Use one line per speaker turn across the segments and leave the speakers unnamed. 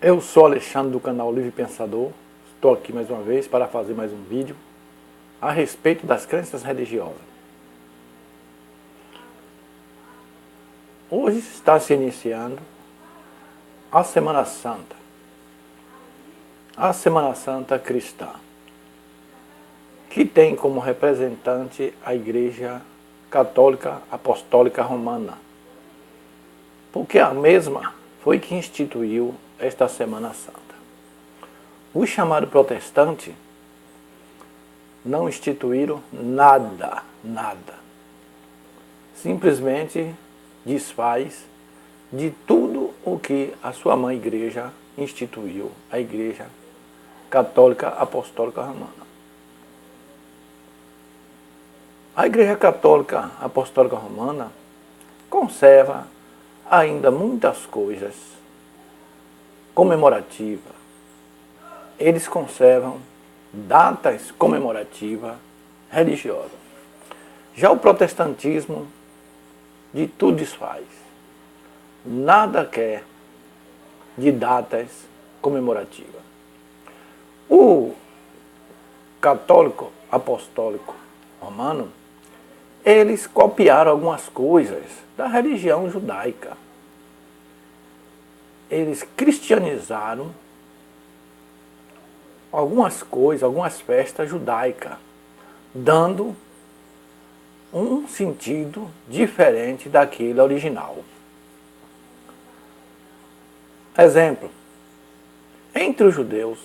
Eu sou Alexandre do canal Livre Pensador. Estou aqui mais uma vez para fazer mais um vídeo a respeito das crenças religiosas. Hoje está se iniciando a Semana Santa. A Semana Santa cristã, que tem como representante a Igreja Católica Apostólica Romana, porque a mesma foi que instituiu esta Semana Santa. O chamado protestante não instituíram nada. Simplesmente desfaz de tudo o que a sua mãe igreja instituiu, a Igreja Católica Apostólica Romana. A Igreja Católica Apostólica Romana conserva ainda muitas coisas comemorativas. Eles conservam datas comemorativas religiosas. Já o protestantismo de tudo desfaz. Nada quer de datas comemorativas. O católico apostólico romano, eles copiaram algumas coisas da religião judaica. Eles cristianizaram algumas coisas, algumas festas judaicas, dando um sentido diferente daquele original. Exemplo, entre os judeus,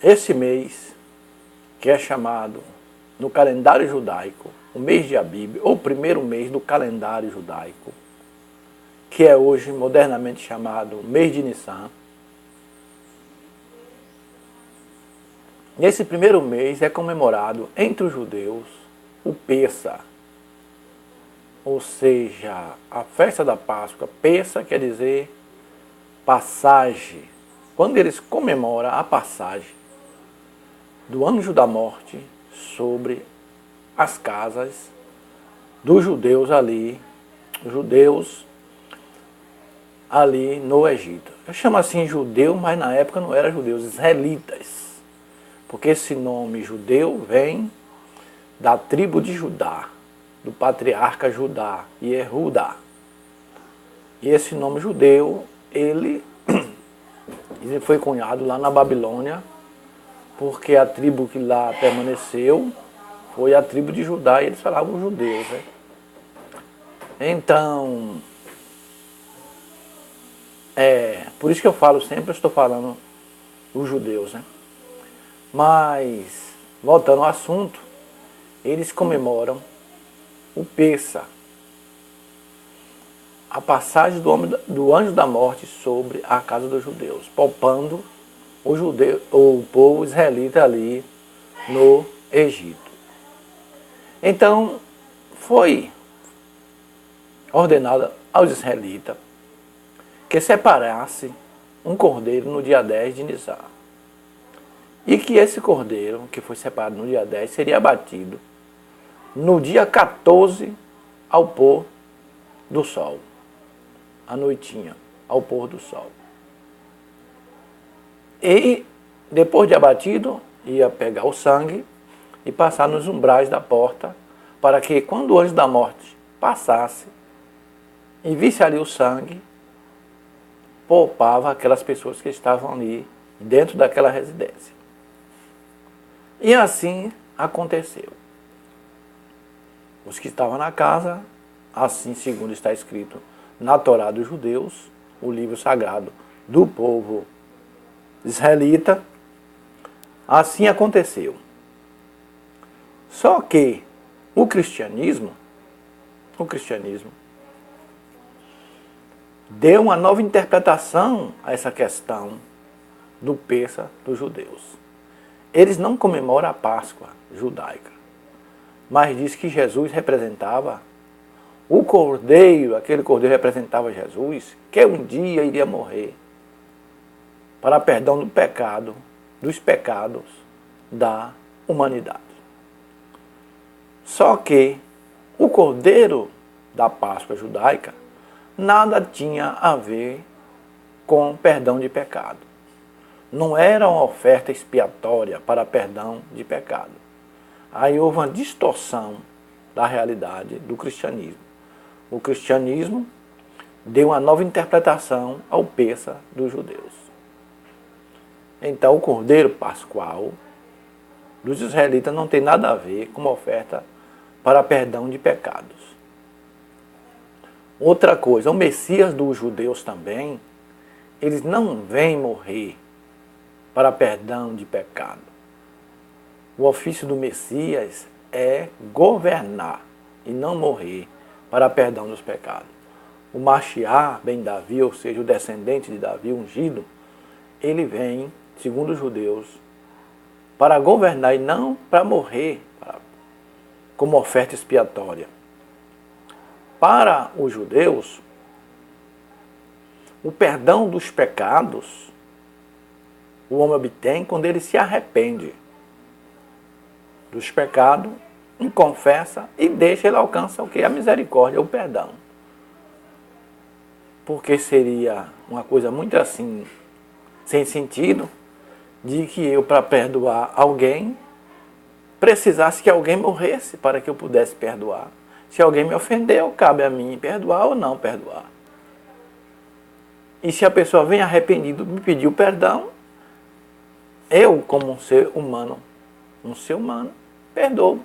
esse mês, que é chamado no calendário judaico, o mês de Abib, ou primeiro mês do calendário judaico, que é hoje modernamente chamado mês de Nissan. Nesse primeiro mês é comemorado entre os judeus o Pessa, ou seja, a festa da Páscoa. Pessa quer dizer passagem. Quando eles comemoram a passagem do anjo da morte sobre as casas dos judeus ali no Egito. Eu chamo assim judeu, mas na época não era judeus, israelitas. Porque esse nome judeu vem da tribo de Judá, do patriarca Judá, Yehudá. E esse nome judeu, ele foi cunhado lá na Babilônia, porque a tribo que lá permaneceu foi a tribo de Judá, e eles falavam judeus, né? Então, por isso que eu falo sempre, eu estou falando os judeus, né? Mas, voltando ao assunto, eles comemoram o Pessa, a passagem do anjo da morte sobre a casa dos judeus, poupando o povo israelita ali no Egito. Então, foi ordenado aos israelitas que separasse um cordeiro no dia 10 de Nissan. E que esse cordeiro, que foi separado no dia 10, seria abatido no dia 14 ao pôr do sol. À noitinha, ao pôr do sol. E depois de abatido, ia pegar o sangue e passar nos umbrais da porta, para que quando o anjo da morte passasse e visse ali o sangue, poupava aquelas pessoas que estavam ali dentro daquela residência. E assim aconteceu. Os que estavam na casa, assim segundo está escrito na Torá dos judeus, o livro sagrado do povo israelita, assim aconteceu. Só que o cristianismo deu uma nova interpretação a essa questão do Pessa dos judeus. Eles não comemoram a Páscoa judaica, mas diz que Jesus representava o cordeiro, aquele cordeiro representava Jesus, que um dia iria morrer para perdão do pecado, dos pecados da humanidade. Só que o cordeiro da Páscoa judaica nada tinha a ver com perdão de pecado. Não era uma oferta expiatória para perdão de pecado. Aí houve uma distorção da realidade do cristianismo. O cristianismo deu uma nova interpretação ao Pêssar dos judeus. Então o Cordeiro Pascual dos israelitas não tem nada a ver com uma oferta para perdão de pecados. Outra coisa, o Messias dos judeus também, eles não vêm morrer para perdão de pecado. O ofício do Messias é governar e não morrer para perdão dos pecados. O Mashiach, ben Davi, ou seja, o descendente de Davi ungido, ele vem, segundo os judeus, para governar e não para morrer como oferta expiatória. Para os judeus, o perdão dos pecados o homem obtém quando ele se arrepende dos pecados, confessa e deixa, ele alcança o que? A misericórdia, o perdão. Porque seria uma coisa muito assim, sem sentido, de que eu, para perdoar alguém, precisasse que alguém morresse para que eu pudesse perdoar. Se alguém me ofendeu, cabe a mim perdoar ou não perdoar. E se a pessoa vem arrependido, me pediu perdão, eu, como um ser humano, perdoo.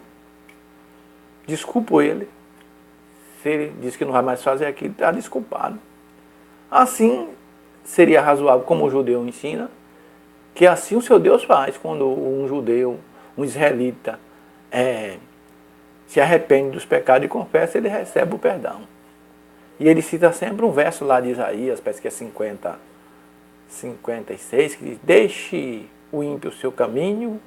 Desculpo ele. Se ele diz que não vai mais fazer aquilo, está desculpado. Assim, seria razoável, como o judeu ensina, que assim o seu Deus faz quando um judeu, um israelita, se arrepende dos pecados e confessa, ele recebe o perdão. E ele cita sempre um verso lá de Isaías, parece que é 56, que diz: deixe o ímpio o seu caminho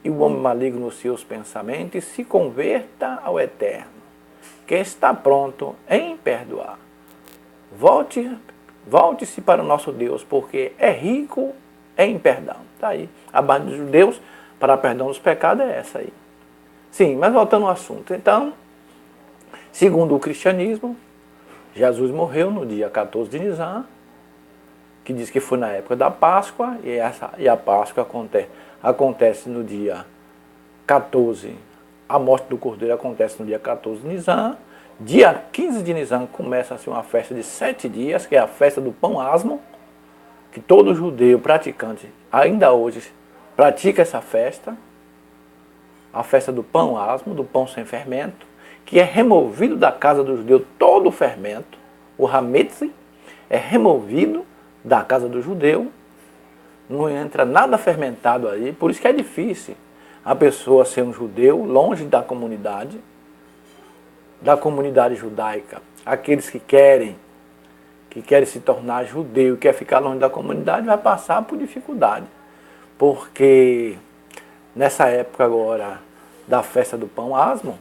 e o homem maligno os seus pensamentos e se converta ao Eterno, que está pronto em perdoar. Volte-se para o nosso Deus, porque é rico em perdão. Está aí. A base dos judeus para perdão dos pecados é essa aí. Sim, mas voltando ao assunto. Então, segundo o cristianismo, Jesus morreu no dia 14 de Nisan, que diz que foi na época da Páscoa, e a Páscoa acontece no dia 14. A morte do Cordeiro acontece no dia 14 de Nisan. Dia 15 de Nisan começa-se uma festa de 7 dias, que é a festa do pão asmo, que todo judeu praticante, ainda hoje, pratica essa festa. A festa do pão asmo, do pão sem fermento, que é removido da casa do judeu todo o fermento. O hametz é removido da casa do judeu, não entra nada fermentado aí, por isso que é difícil a pessoa ser um judeu longe da comunidade judaica. Aqueles que querem se tornar judeu e quer ficar longe da comunidade, vai passar por dificuldade, porque nessa época agora da festa do pão asmo,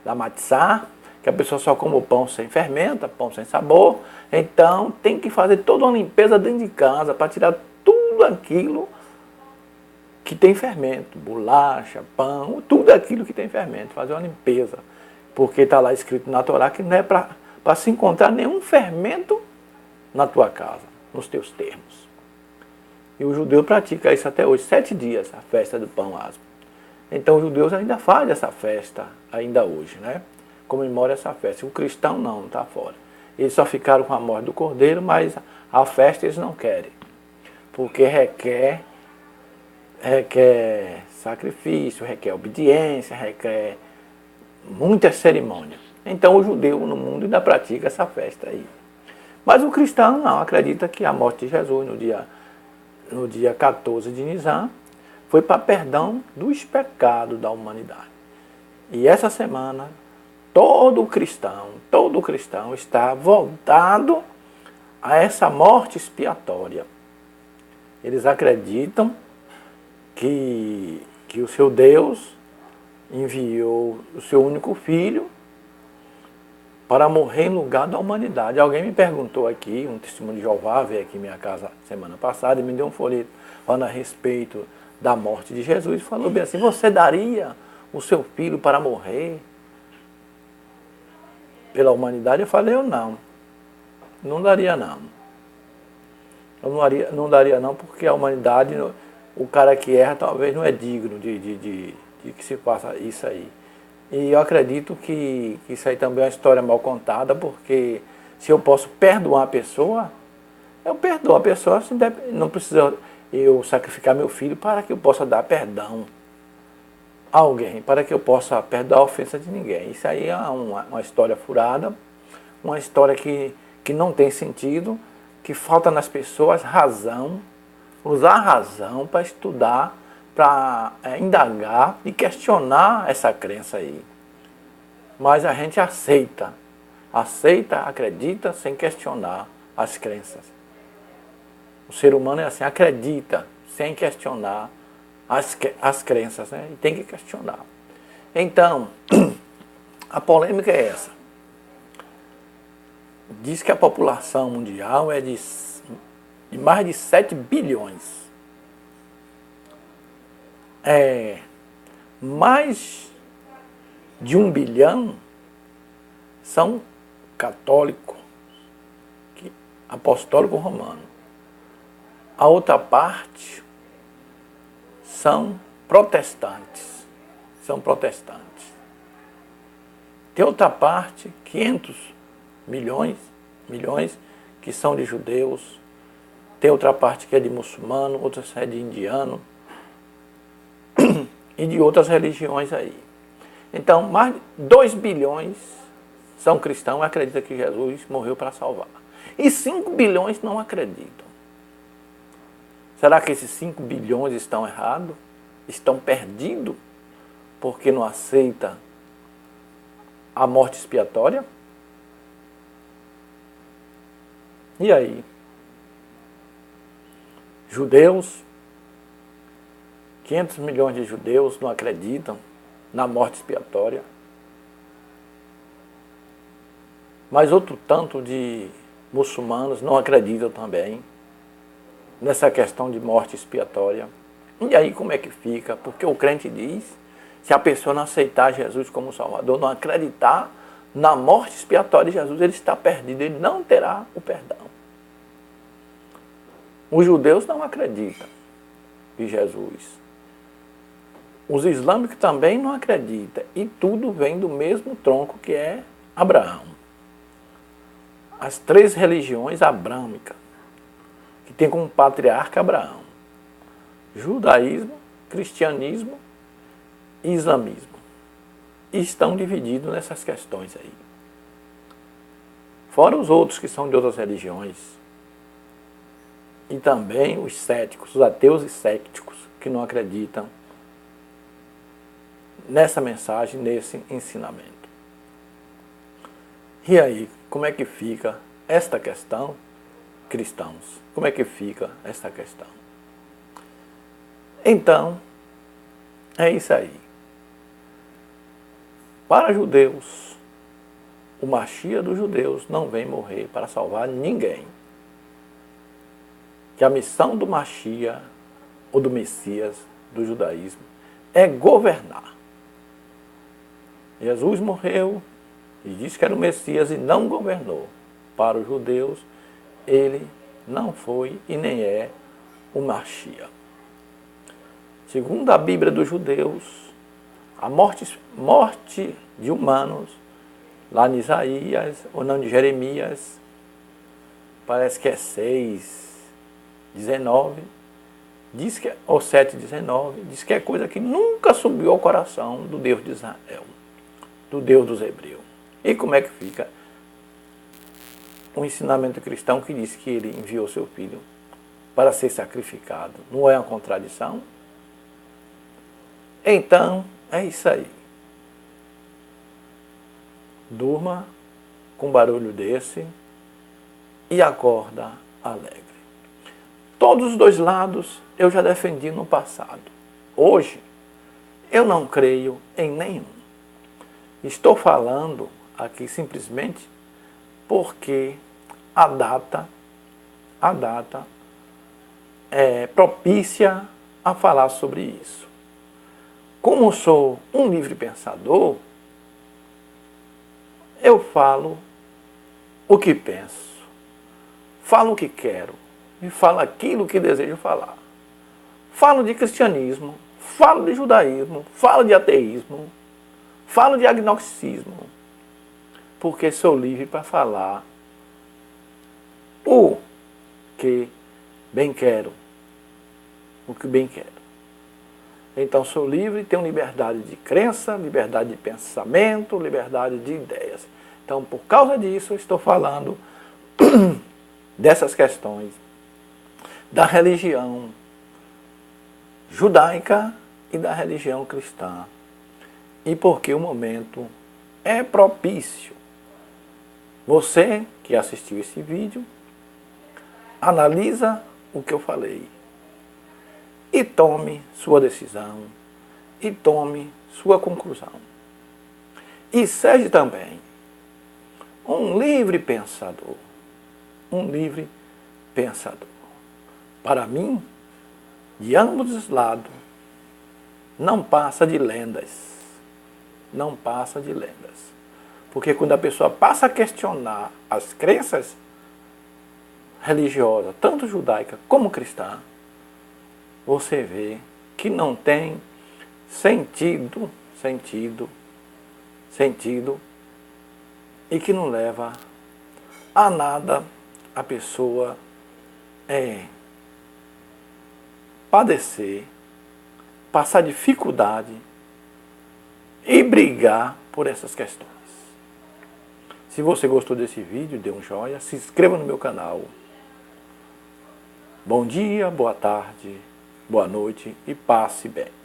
da matzá, que a pessoa só come o pão sem fermento, pão sem sabor, então tem que fazer toda uma limpeza dentro de casa para tirar tudo aquilo que tem fermento, bolacha, pão, tudo aquilo que tem fermento, fazer uma limpeza, porque está lá escrito na Torá que não é para se encontrar nenhum fermento na tua casa, nos teus termos. E o judeu pratica isso até hoje, 7 dias, a festa do pão asmo. Então os judeus ainda fazem essa festa, ainda hoje, né? Comemora essa festa. O cristão não está fora. Eles só ficaram com a morte do Cordeiro, mas a festa eles não querem. Porque requer sacrifício, requer obediência, requer muitas cerimônias. Então o judeu no mundo ainda pratica essa festa aí. Mas o cristão não, acredita que a morte de Jesus no dia 14 de Nisan foi para perdão dos pecados da humanidade. E essa semana, todo cristão está voltado a essa morte expiatória. Eles acreditam que o seu Deus enviou o seu único filho para morrer em lugar da humanidade. Alguém me perguntou aqui, um testemunho de Jeová veio aqui em minha casa semana passada e me deu um folheto falando a respeito da morte de Jesus, falou bem assim: você daria o seu filho para morrer pela humanidade? Eu falei: eu não. Não daria não. Eu não daria não, porque a humanidade, o cara que erra talvez não é digno de que se faça isso aí. E eu acredito que isso aí também é uma história mal contada, porque se eu posso perdoar a pessoa, eu perdoo a pessoa, não precisa eu sacrificar meu filho para que eu possa dar perdão a alguém, para que eu possa perdoar a ofensa de ninguém. Isso aí é uma história furada, uma história que não tem sentido, que falta nas pessoas razão, usar a razão para estudar, para indagar e questionar essa crença aí. Mas a gente aceita, acredita sem questionar as crenças. O ser humano é assim, acredita sem questionar as crenças, né? E tem que questionar. Então, a polêmica é essa. Diz que a população mundial é de mais de 7 bilhões. Mais de 1 bilhão são católicos, apostólico romano. A outra parte são protestantes. Tem outra parte, 500 milhões, que são de judeus. Tem outra parte que é de muçulmano, outra é de indiano e de outras religiões aí. Então, mais de 2 bilhões são cristãos e acreditam que Jesus morreu para salvar. E 5 bilhões não acreditam. Será que esses 5 bilhões estão errados? Estão perdidos porque não aceita a morte expiatória? E aí? Judeus, 500 milhões de judeus não acreditam na morte expiatória. Mas outro tanto de muçulmanos não acreditam também nessa questão de morte expiatória. E aí como é que fica? Porque o crente diz, se a pessoa não aceitar Jesus como Salvador, não acreditar na morte expiatória de Jesus, ele está perdido, ele não terá o perdão. Os judeus não acreditam em Jesus. Os islâmicos também não acreditam. E tudo vem do mesmo tronco que é Abraão. As 3 religiões abrâmicas, que tem como patriarca Abraão: judaísmo, cristianismo e islamismo. E estão divididos nessas questões aí. Fora os outros que são de outras religiões. E também os céticos, os ateus e céticos, que não acreditam nessa mensagem, nesse ensinamento. E aí, como é que fica esta questão, cristãos? Como é que fica esta questão? Então, é isso aí. Para judeus, o Mashiach dos judeus não vem morrer para salvar ninguém. Que a missão do Mashiach, ou do Messias, do judaísmo, é governar. Jesus morreu e disse que era o Messias e não governou. Para os judeus, ele não foi e nem é o Mashiach. Segundo a Bíblia dos judeus, a morte de humanos, lá em Isaías, ou não, de Jeremias, parece que é 6:19, diz que, ou 7:19, diz que é coisa que nunca subiu ao coração do Deus de Israel, do Deus dos hebreus. E como é que fica um ensinamento cristão que diz que ele enviou seu filho para ser sacrificado? Não é uma contradição? Então, é isso aí. Durma com barulho desse e acorda alegre. Todos os 2 lados eu já defendi no passado. Hoje, eu não creio em nenhum. Estou falando aqui simplesmente porque a data é propícia a falar sobre isso. Como sou um livre pensador, eu falo o que penso. falo o que quero e falo aquilo que desejo falar. Falo de cristianismo, falo de judaísmo, falo de ateísmo, falo de agnosticismo, porque sou livre para falar o que bem quero, o que bem quero. Então sou livre, tenho liberdade de crença, liberdade de pensamento, liberdade de ideias. Então, por causa disso, estou falando dessas questões da religião judaica e da religião cristã. E porque o momento é propício. Você que assistiu esse vídeo, analisa o que eu falei e tome sua decisão e tome sua conclusão. E seja também um livre pensador. Um livre pensador. Para mim, de ambos os lados, não passa de lendas. Não passa de lendas. Porque quando a pessoa passa a questionar as crenças religiosas, tanto judaica como cristã, você vê que não tem sentido e que não leva a nada a pessoa padecer, passar dificuldade e brigar por essas questões. Se você gostou desse vídeo, dê um joinha, se inscreva no meu canal. Bom dia, boa tarde, boa noite e passe bem.